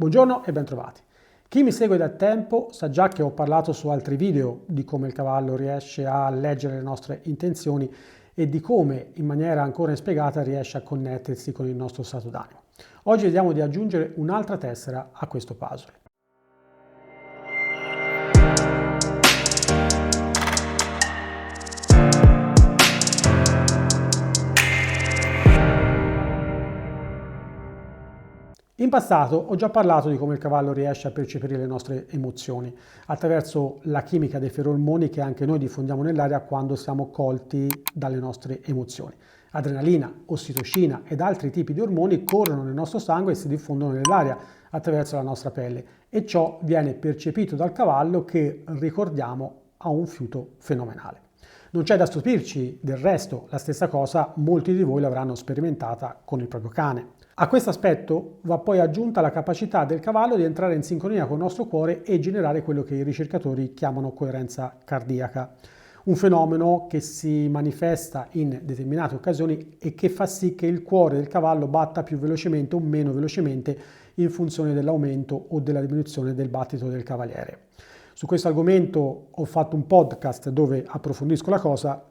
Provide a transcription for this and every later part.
Buongiorno e bentrovati. Chi mi segue da tempo sa già che ho parlato su altri video di come il cavallo riesce a leggere le nostre intenzioni e di come in maniera ancora inspiegata riesce a connettersi con il nostro stato d'animo. Oggi vediamo di aggiungere un'altra tessera a questo puzzle. In passato ho già parlato di come il cavallo riesce a percepire le nostre emozioni attraverso la chimica dei feromoni che anche noi diffondiamo nell'aria quando siamo colti dalle nostre emozioni. Adrenalina, ossitocina ed altri tipi di ormoni corrono nel nostro sangue e si diffondono nell'aria attraverso la nostra pelle e ciò viene percepito dal cavallo che, ricordiamo, ha un fiuto fenomenale. Non c'è da stupirci, del resto, la stessa cosa molti di voi l'avranno sperimentata con il proprio cane. A questo aspetto va poi aggiunta la capacità del cavallo di entrare in sincronia con il nostro cuore e generare quello che i ricercatori chiamano coerenza cardiaca, un fenomeno che si manifesta in determinate occasioni e che fa sì che il cuore del cavallo batta più velocemente o meno velocemente in funzione dell'aumento o della diminuzione del battito del cavaliere. Su questo argomento ho fatto un podcast dove approfondisco la cosa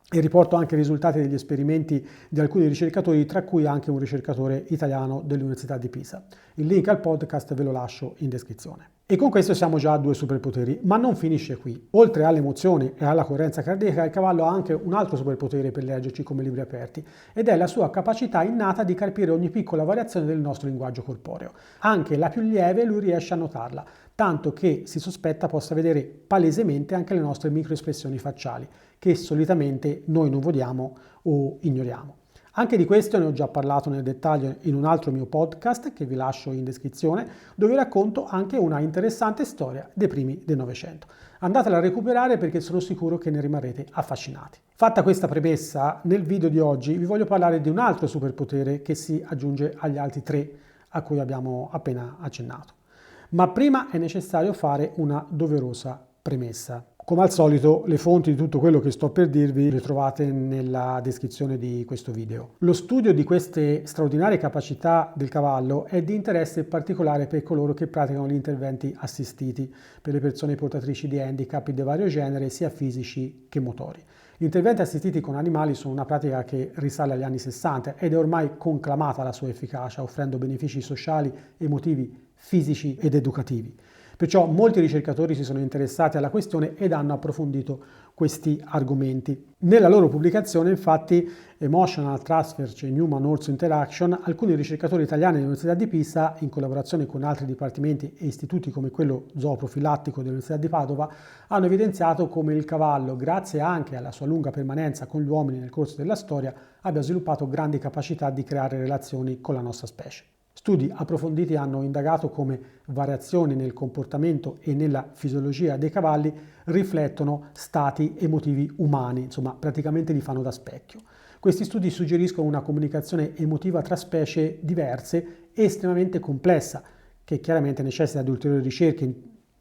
e riporto anche i risultati degli esperimenti di alcuni ricercatori, tra cui anche un ricercatore italiano dell'Università di Pisa. Il link al podcast ve lo lascio in descrizione. E con questo siamo già a 2 superpoteri, ma non finisce qui. Oltre alle emozioni e alla coerenza cardiaca, il cavallo ha anche un altro superpotere per leggerci come libri aperti, ed è la sua capacità innata di capire ogni piccola variazione del nostro linguaggio corporeo. Anche la più lieve lui riesce a notarla, tanto che si sospetta possa vedere palesemente anche le nostre microespressioni facciali, che solitamente noi non vediamo o ignoriamo. Anche di questo ne ho già parlato nel dettaglio in un altro mio podcast che vi lascio in descrizione, dove racconto anche una interessante storia dei primi del Novecento. Andatela a recuperare perché sono sicuro che ne rimarrete affascinati. Fatta questa premessa, nel video di oggi vi voglio parlare di un altro superpotere che si aggiunge agli altri 3 a cui abbiamo appena accennato. Ma prima è necessario fare una doverosa premessa. Come al solito, le fonti di tutto quello che sto per dirvi le trovate nella descrizione di questo video. Lo studio di queste straordinarie capacità del cavallo è di interesse particolare per coloro che praticano gli interventi assistiti, per le persone portatrici di handicap di vario genere, sia fisici che motori. Gli interventi assistiti con animali sono una pratica che risale agli anni 60 ed è ormai conclamata la sua efficacia, offrendo benefici sociali, emotivi, fisici ed educativi. Perciò molti ricercatori si sono interessati alla questione ed hanno approfondito questi argomenti. Nella loro pubblicazione, infatti, Emotional Transfer and Human Horse Interaction, alcuni ricercatori italiani dell'Università di Pisa, in collaborazione con altri dipartimenti e istituti come quello zooprofilattico dell'Università di Padova, hanno evidenziato come il cavallo, grazie anche alla sua lunga permanenza con gli uomini nel corso della storia, abbia sviluppato grandi capacità di creare relazioni con la nostra specie. Studi approfonditi hanno indagato come variazioni nel comportamento e nella fisiologia dei cavalli riflettono stati emotivi umani, insomma praticamente li fanno da specchio. Questi studi suggeriscono una comunicazione emotiva tra specie diverse e estremamente complessa, che chiaramente necessita di ulteriori ricerche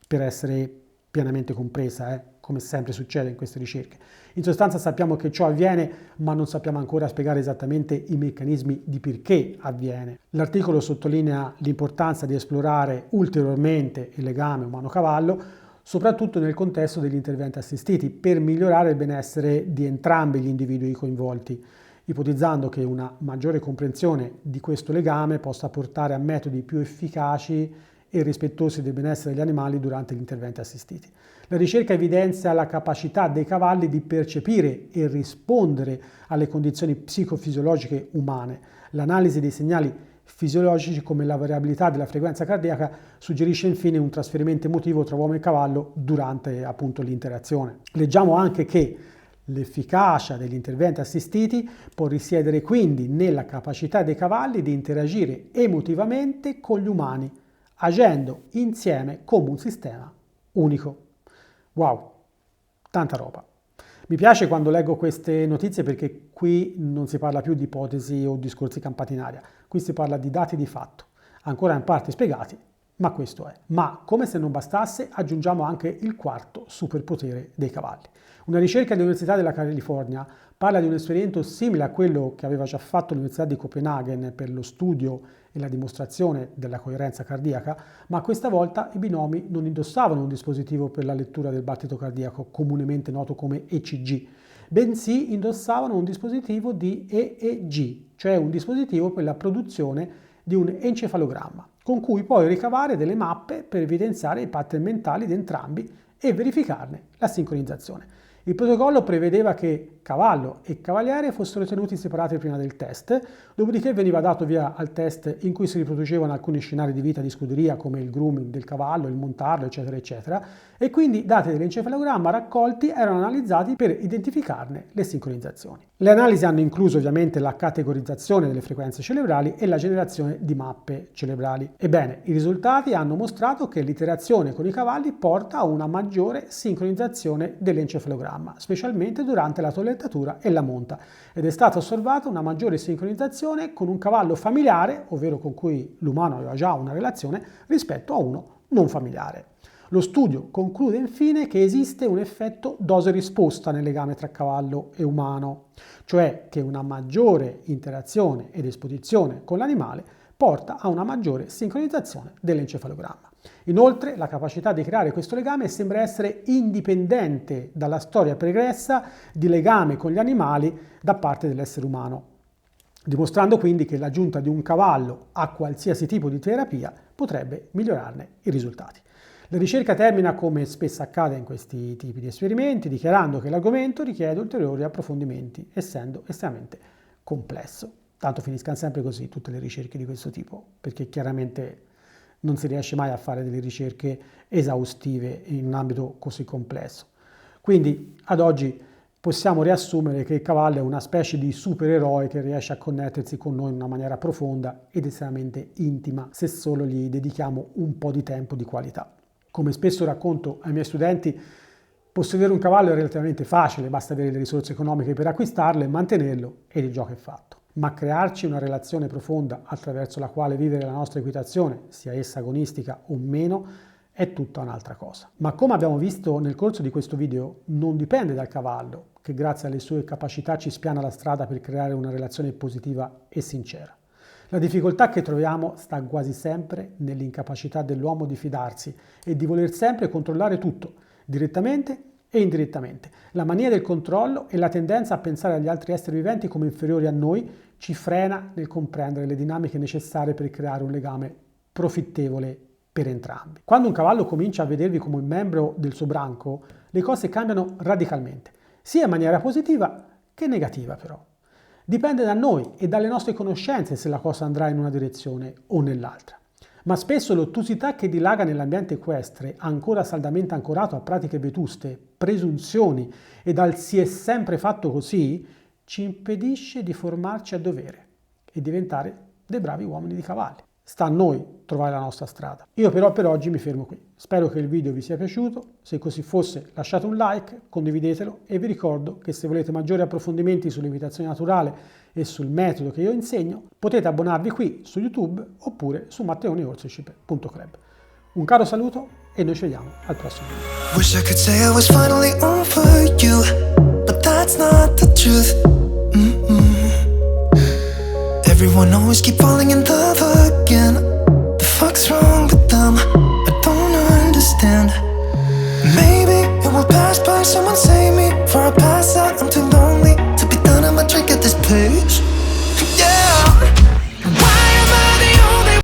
per essere pienamente compresa, come sempre succede in queste ricerche. In sostanza sappiamo che ciò avviene, ma non sappiamo ancora spiegare esattamente i meccanismi di perché avviene. L'articolo sottolinea l'importanza di esplorare ulteriormente il legame umano-cavallo, soprattutto nel contesto degli interventi assistiti, per migliorare il benessere di entrambi gli individui coinvolti, ipotizzando che una maggiore comprensione di questo legame possa portare a metodi più efficaci e rispettosi del benessere degli animali durante gli interventi assistiti. La ricerca evidenzia la capacità dei cavalli di percepire e rispondere alle condizioni psicofisiologiche umane. L'analisi dei segnali fisiologici come la variabilità della frequenza cardiaca suggerisce infine un trasferimento emotivo tra uomo e cavallo durante appunto l'interazione. Leggiamo anche che l'efficacia degli interventi assistiti può risiedere quindi nella capacità dei cavalli di interagire emotivamente con gli umani, agendo insieme come un sistema unico. Wow, tanta roba. Mi piace quando leggo queste notizie perché qui non si parla più di ipotesi o discorsi campati in aria, qui si parla di dati di fatto, ancora in parte spiegati, ma questo è. Ma come se non bastasse, aggiungiamo anche il quarto superpotere dei cavalli. Una ricerca dell'Università della California parla di un esperimento simile a quello che aveva già fatto l'Università di Copenaghen per lo studio e la dimostrazione della coerenza cardiaca, ma questa volta i binomi non indossavano un dispositivo per la lettura del battito cardiaco, comunemente noto come ECG, bensì indossavano un dispositivo di EEG, cioè un dispositivo per la produzione di un encefalogramma, con cui puoi ricavare delle mappe per evidenziare i pattern mentali di entrambi e verificarne la sincronizzazione. Il protocollo prevedeva che cavallo e cavaliere fossero tenuti separati prima del test, dopodiché veniva dato via al test in cui si riproducevano alcuni scenari di vita di scuderia come il grooming del cavallo, il montarlo, eccetera, eccetera, e quindi dati dell'encefalogramma raccolti erano analizzati per identificarne le sincronizzazioni. Le analisi hanno incluso ovviamente la categorizzazione delle frequenze cerebrali e la generazione di mappe cerebrali. Ebbene, i risultati hanno mostrato che l'iterazione con i cavalli porta a una maggiore sincronizzazione dell'encefalogramma, specialmente durante la toilettatura e la monta, ed è stata osservata una maggiore sincronizzazione con un cavallo familiare, ovvero con cui l'umano aveva già una relazione, rispetto a uno non familiare. Lo studio conclude infine che esiste un effetto dose-risposta nel legame tra cavallo e umano, cioè che una maggiore interazione ed esposizione con l'animale porta a una maggiore sincronizzazione dell'encefalogramma. Inoltre, la capacità di creare questo legame sembra essere indipendente dalla storia pregressa di legame con gli animali da parte dell'essere umano, dimostrando quindi che l'aggiunta di un cavallo a qualsiasi tipo di terapia potrebbe migliorarne i risultati. La ricerca termina, come spesso accade in questi tipi di esperimenti, dichiarando che l'argomento richiede ulteriori approfondimenti, essendo estremamente complesso. Tanto finiscano sempre così tutte le ricerche di questo tipo, perché chiaramente non si riesce mai a fare delle ricerche esaustive in un ambito così complesso. Quindi ad oggi possiamo riassumere che il cavallo è una specie di supereroe che riesce a connettersi con noi in una maniera profonda ed estremamente intima, se solo gli dedichiamo un po' di tempo di qualità. Come spesso racconto ai miei studenti, possedere un cavallo è relativamente facile, basta avere le risorse economiche per acquistarlo e mantenerlo ed il gioco è fatto. Ma crearci una relazione profonda attraverso la quale vivere la nostra equitazione, sia essa agonistica o meno, è tutta un'altra cosa. Ma come abbiamo visto nel corso di questo video, non dipende dal cavallo, che grazie alle sue capacità ci spiana la strada per creare una relazione positiva e sincera. La difficoltà che troviamo sta quasi sempre nell'incapacità dell'uomo di fidarsi e di voler sempre controllare tutto, direttamente e indirettamente. La mania del controllo e la tendenza a pensare agli altri esseri viventi come inferiori a noi ci frena nel comprendere le dinamiche necessarie per creare un legame profittevole per entrambi. Quando un cavallo comincia a vedervi come un membro del suo branco, le cose cambiano radicalmente, sia in maniera positiva che negativa però. Dipende da noi e dalle nostre conoscenze se la cosa andrà in una direzione o nell'altra. Ma spesso l'ottusità che dilaga nell'ambiente equestre, ancora saldamente ancorato a pratiche vetuste, presunzioni e dal si è sempre fatto così, ci impedisce di formarci a dovere e diventare dei bravi uomini di cavalli. Sta a noi trovare la nostra strada. Io però per oggi mi fermo qui. Spero che il video vi sia piaciuto. Se così fosse, lasciate un like, condividetelo e vi ricordo che se volete maggiori approfondimenti sull'equitazione naturale e sul metodo che io insegno, potete abbonarvi qui su YouTube oppure su matteonihorsemanship.club. Un caro saluto e noi ci vediamo al prossimo video. Wish I could say I was finally over you, but that's not the truth. Everyone always keep falling in love